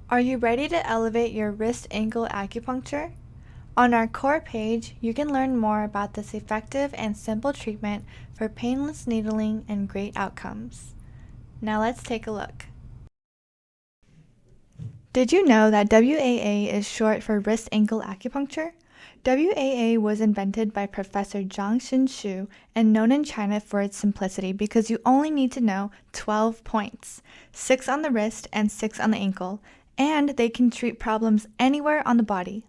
Are you ready to elevate your wrist-ankle acupuncture? On our core page, you can learn more about this effective and simple treatment for painless needling and great outcomes. Now let's take a look. Did you know that WAA is short for Wrist-Ankle Acupuncture? WAA was invented by Professor Zhang Xinshu and known in China for its simplicity because you only need to know 12 points, 6 on the wrist and 6 on the ankle, and they can treat problems anywhere on the body.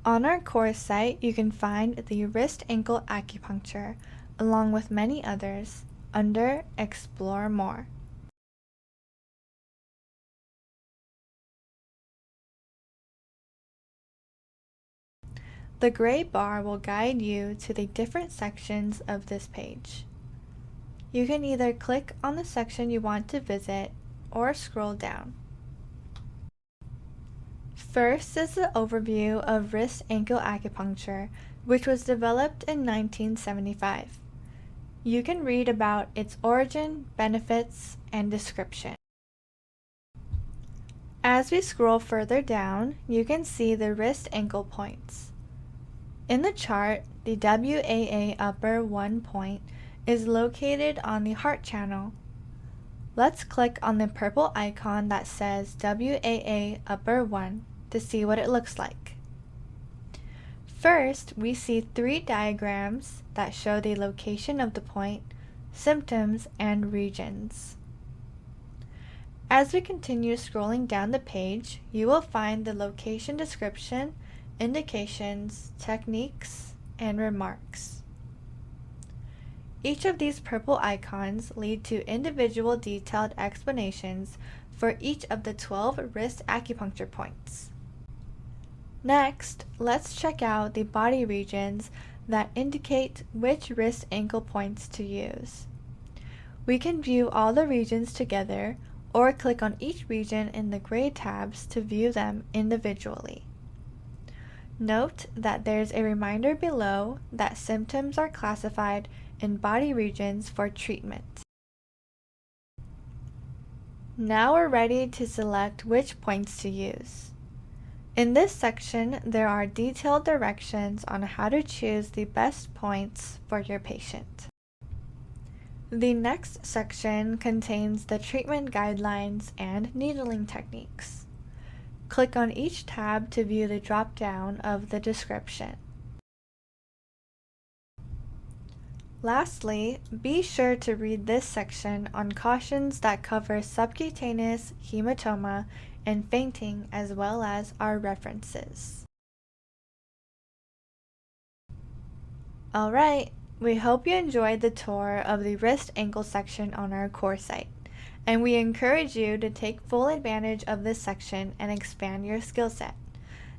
On our course site, you can find the Wrist-Ankle Acupuncture, along with many others, under Explore More. The gray bar will guide you to the different sections of this page. You can either click on the section you want to visit or scroll down. First is the overview of Wrist-Ankle Acupuncture, which was developed in 1975. You can read about its origin, benefits, and description. As we scroll further down, you can see the wrist-ankle points. In the chart, the WAA upper 1 point is located on the heart channel. Let's click on the purple icon that says WAA upper 1 to see what it looks like. First, we see 3 diagrams that show the location of the point, symptoms, and regions. As we continue scrolling down the page, you will find the location description, indications, techniques, and remarks. Each of these purple icons lead to individual detailed explanations for each of the 12 wrist acupuncture points. Next, let's check out the body regions that indicate which wrist-ankle points to use. We can view all the regions together or click on each region in the gray tabs to view them individually. Note that there's a reminder below that symptoms are classified in body regions for treatment. Now we're ready to select which points to use. In this section, there are detailed directions on how to choose the best points for your patient. The next section contains the treatment guidelines and needling techniques. Click on each tab to view the drop-down of the description. Lastly, be sure to read this section on cautions that cover subcutaneous hematoma and fainting, as well as our references. Alright, we hope you enjoyed the tour of the wrist-ankle section on our core site, and we encourage you to take full advantage of this section and expand your skill set.